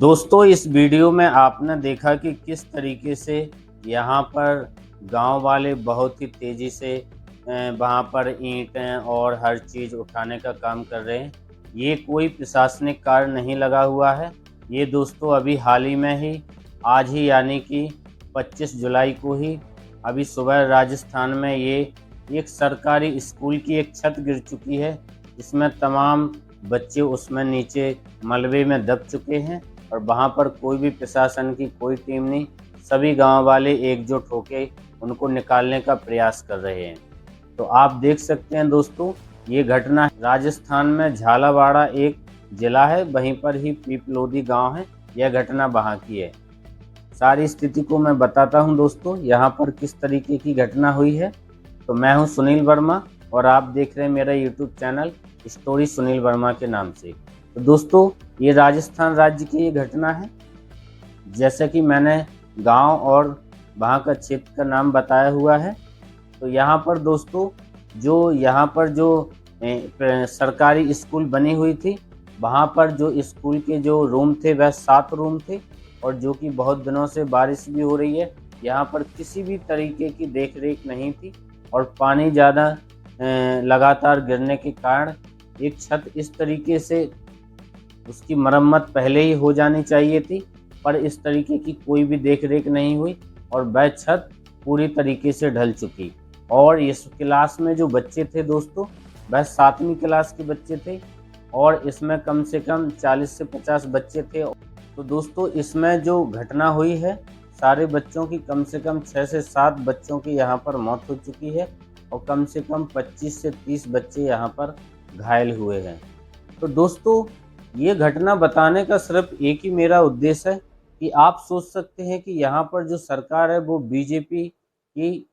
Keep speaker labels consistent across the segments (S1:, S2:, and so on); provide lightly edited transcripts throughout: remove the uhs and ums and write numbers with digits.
S1: दोस्तों, इस वीडियो में आपने देखा कि किस तरीके से यहाँ पर गांव वाले बहुत ही तेज़ी से वहाँ पर ईंटें और हर चीज़ उठाने का काम कर रहे हैं। ये कोई प्रशासनिक कार्य नहीं लगा हुआ है। ये दोस्तों अभी हाल ही में ही आज ही यानी कि 25 जुलाई को ही अभी सुबह राजस्थान में ये एक सरकारी स्कूल की एक छत गिर चुकी है। इसमें तमाम बच्चे उसमें नीचे मलबे में दब चुके हैं और वहाँ पर कोई भी प्रशासन की कोई टीम नहीं, सभी गांव वाले एकजुट होकर उनको निकालने का प्रयास कर रहे हैं। तो आप देख सकते हैं दोस्तों, ये घटना राजस्थान में झालावाड़ एक जिला है, वहीं पर ही पीपलोदी गांव है। यह घटना वहाँ की है। सारी स्थिति को मैं बताता हूँ दोस्तों, यहाँ पर किस तरीके की घटना हुई है। तो मैं हूँ सुनील वर्मा और आप देख रहे हैं मेरा YouTube channel story Sunil Verma के नाम से। तो दोस्तों, ये राजस्थान राज्य की ये घटना है। जैसे कि मैंने गांव और वहाँ का क्षेत्र का नाम बताया हुआ है। तो यहाँ पर दोस्तों यहाँ पर जो सरकारी स्कूल बनी हुई थी, वहाँ पर जो स्कूल के जो रूम थे वह 7 रूम थे और जो कि बहुत दिनों से बारिश भी हो रही है। यहाँ पर किसी भी तरीके की देख रेख नहीं थी और पानी ज़्यादा लगातार गिरने के कारण एक छत इस तरीके से उसकी मरम्मत पहले ही हो जानी चाहिए थी, पर इस तरीके की कोई भी देख रेख नहीं हुई और वह छत पूरी तरीके से ढल चुकी। और इस क्लास में जो बच्चे थे दोस्तों, वह 7वीं क्लास के बच्चे थे और इसमें कम से कम 40 से 50 बच्चे थे। तो दोस्तों, इसमें जो घटना हुई है, सारे बच्चों की कम से कम 6 से 7 बच्चों की यहाँ पर मौत हो चुकी है और कम से कम 25 से 30 बच्चे यहाँ पर घायल हुए हैं। तो दोस्तों, ये घटना बताने का सिर्फ एक ही मेरा उद्देश्य है कि आप सोच सकते हैं कि यहाँ पर जो सरकार है वो बीजेपी की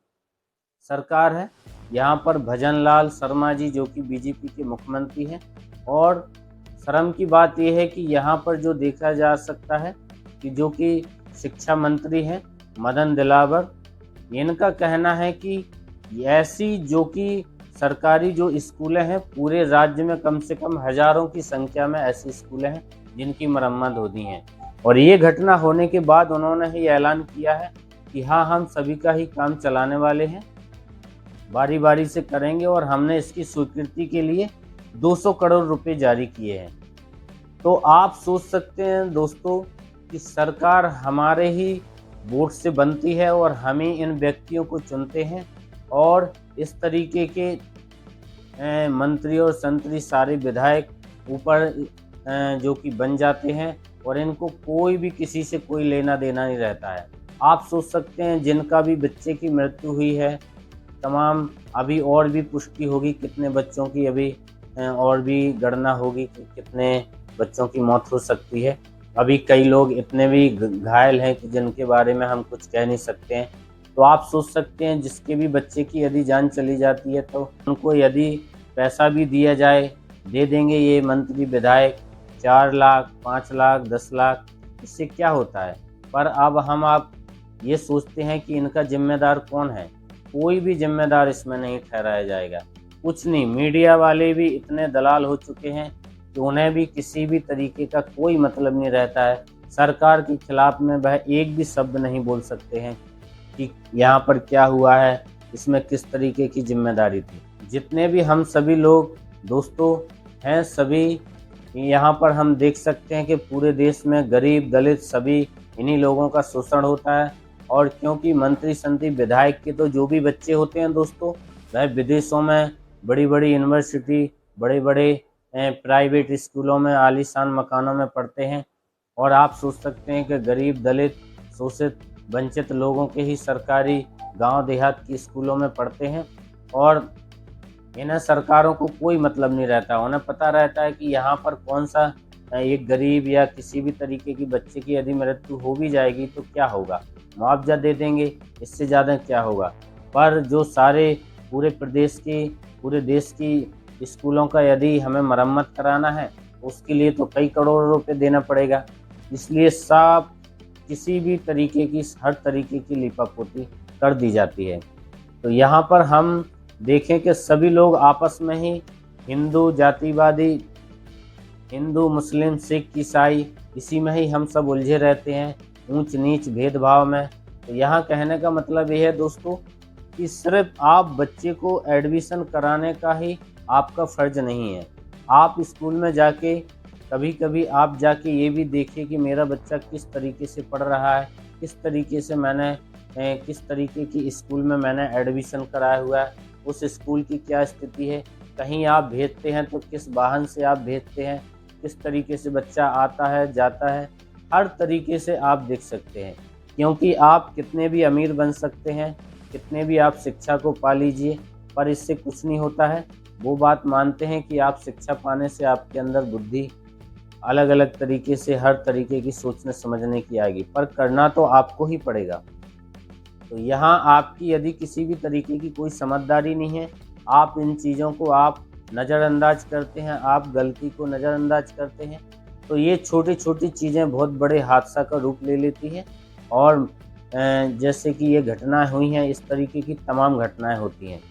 S1: सरकार है। यहाँ पर भजन लाल शर्मा जी जो कि बीजेपी के मुख्यमंत्री हैं और शर्म की बात यह है कि यहाँ पर जो देखा जा सकता है कि जो कि शिक्षा मंत्री हैं मदन दिलावर, इनका कहना है कि ऐसी जो कि सरकारी जो स्कूलें हैं पूरे राज्य में कम से कम हजारों की संख्या में ऐसी स्कूलें हैं जिनकी मरम्मत होती हैं। और ये घटना होने के बाद उन्होंने ही ऐलान किया है कि हाँ, हम सभी का ही काम चलाने वाले हैं, बारी बारी से करेंगे और हमने इसकी स्वीकृति के लिए 200 करोड़ रुपए जारी किए हैं। तो आप सोच सकते हैं दोस्तों कि सरकार हमारे ही वोट से बनती है और हम ही इन व्यक्तियों को चुनते हैं और इस तरीके के मंत्री और संतरी सारे विधायक ऊपर जो कि बन जाते हैं और इनको कोई भी किसी से कोई लेना देना नहीं रहता है। आप सोच सकते हैं जिनका भी बच्चे की मृत्यु हुई है, तमाम अभी और भी पुष्टि होगी कितने बच्चों की अभी और भी गणना होगी कि कितने बच्चों की मौत हो सकती है। अभी कई लोग इतने भी घायल हैं कि जिनके बारे में हम कुछ कह नहीं सकते हैं। तो आप सोच सकते हैं जिसके भी बच्चे की यदि जान चली जाती है तो उनको यदि पैसा भी दिया जाए, दे देंगे ये मंत्री विधायक 4 लाख 5 लाख 10 लाख, इससे क्या होता है। पर अब हम आप ये सोचते हैं कि इनका जिम्मेदार कौन है। कोई भी जिम्मेदार इसमें नहीं ठहराया जाएगा, कुछ नहीं। मीडिया वाले भी इतने दलाल हो चुके हैं कि उन्हें भी किसी भी तरीके का कोई मतलब नहीं रहता है। सरकार के खिलाफ में वह एक भी शब्द नहीं बोल सकते हैं कि यहाँ पर क्या हुआ है, इसमें किस तरीके की जिम्मेदारी थी। जितने भी हम सभी लोग दोस्तों हैं, सभी यहाँ पर हम देख सकते हैं कि पूरे देश में गरीब दलित सभी इन्हीं लोगों का शोषण होता है। और क्योंकि मंत्री संतरी विधायक के तो जो भी बच्चे होते हैं दोस्तों, वह विदेशों में बड़ी बड़ी यूनिवर्सिटी, बड़े बड़े प्राइवेट स्कूलों में आलीशान मकानों में पढ़ते हैं। और आप सोच सकते हैं कि गरीब दलित शोषित वंचित लोगों के ही सरकारी गांव देहात की स्कूलों में पढ़ते हैं और इन्हें सरकारों को कोई मतलब नहीं रहता। उन्हें पता रहता है कि यहाँ पर कौन सा एक गरीब या किसी भी तरीके की बच्चे की यदि मृत्यु हो भी जाएगी तो क्या होगा, मुआवजा दे देंगे, इससे ज़्यादा क्या होगा। पर जो सारे पूरे देश की स्कूलों का यदि हमें मरम्मत कराना है उसके लिए तो कई करोड़ रुपए देना पड़ेगा। इसलिए साफ किसी भी तरीके की हर तरीके की लिपापोती कर दी जाती है। तो यहाँ पर हम देखें कि सभी लोग आपस में ही हिंदू जातिवादी, हिंदू मुस्लिम सिख ईसाई इसी में ही हम सब उलझे रहते हैं, ऊंच नीच भेदभाव में। तो यहाँ कहने का मतलब ये है दोस्तों कि सिर्फ आप बच्चे को एडमिशन कराने का ही आपका फ़र्ज़ नहीं है। आप स्कूल में जाके कभी कभी आप जाके ये भी देखिए कि मेरा बच्चा किस तरीके से पढ़ रहा है, किस तरीके से किस तरीके की स्कूल में मैंने एडमिशन कराया हुआ है, उस स्कूल की क्या स्थिति है। कहीं आप भेजते हैं तो किस वाहन से आप भेजते हैं, किस तरीके से बच्चा आता है जाता है, हर तरीके से आप देख सकते हैं। क्योंकि आप कितने भी अमीर बन सकते हैं, कितने भी आप शिक्षा को पा लीजिए, पर इससे कुछ नहीं होता है। वो बात मानते हैं कि आप शिक्षा पाने से आपके अंदर बुद्धि अलग अलग तरीके से हर तरीके की सोचने समझने की आएगी, पर करना तो आपको ही पड़ेगा। तो यहाँ आपकी यदि किसी भी तरीके की कोई समझदारी नहीं है, आप इन चीज़ों को आप नज़रअंदाज करते हैं, आप गलती को नज़रअंदाज करते हैं, तो ये छोटी छोटी चीज़ें बहुत बड़े हादसा का रूप ले लेती हैं। और जैसे कि ये घटनाएं हुई हैं, इस तरीके की तमाम घटनाएं होती हैं।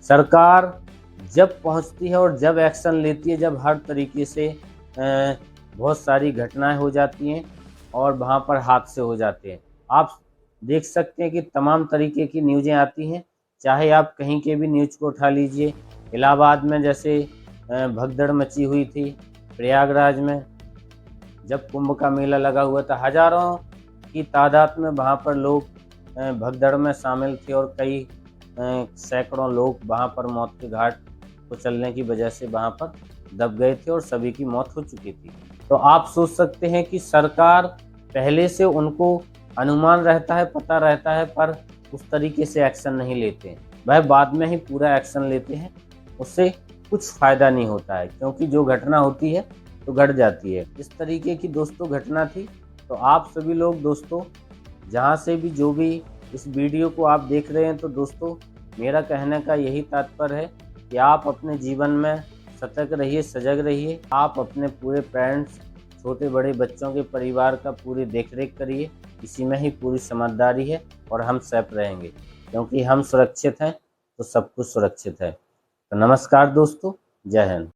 S1: सरकार जब पहुंचती है और जब एक्शन लेती है, जब हर तरीके से बहुत सारी घटनाएं हो जाती हैं और वहाँ पर हादसे हो जाते हैं। आप देख सकते हैं कि तमाम तरीके की न्यूज़ें आती हैं, चाहे आप कहीं के भी न्यूज़ को उठा लीजिए। इलाहाबाद में जैसे भगदड़ मची हुई थी, प्रयागराज में जब कुंभ का मेला लगा हुआ था, हज़ारों की तादाद में वहाँ पर लोग भगदड़ में शामिल थे और कई सैकड़ों लोग वहाँ पर मौत के घाट को चलने की वजह से वहाँ पर दब गए थे और सभी की मौत हो चुकी थी। तो आप सोच सकते हैं कि सरकार पहले से उनको अनुमान रहता है, पता रहता है, पर उस तरीके से एक्शन नहीं लेते हैं। वह बाद में ही पूरा एक्शन लेते हैं, उससे कुछ फ़ायदा नहीं होता है, क्योंकि जो घटना होती है तो घट जाती है। इस तरीके की दोस्तों घटना थी। तो आप सभी लोग दोस्तों जहाँ से भी जो भी इस वीडियो को आप देख रहे हैं, तो दोस्तों मेरा कहने का यही तात्पर्य है कि आप अपने जीवन में सतर्क रहिए, सजग रहिए। आप अपने पूरे पेरेंट्स, छोटे बड़े बच्चों के परिवार का पूरी देखरेख करिए। इसी में ही पूरी समझदारी है और हम सेफ रहेंगे, क्योंकि हम सुरक्षित हैं तो सब कुछ सुरक्षित है। तो नमस्कार दोस्तों, जय हिंद।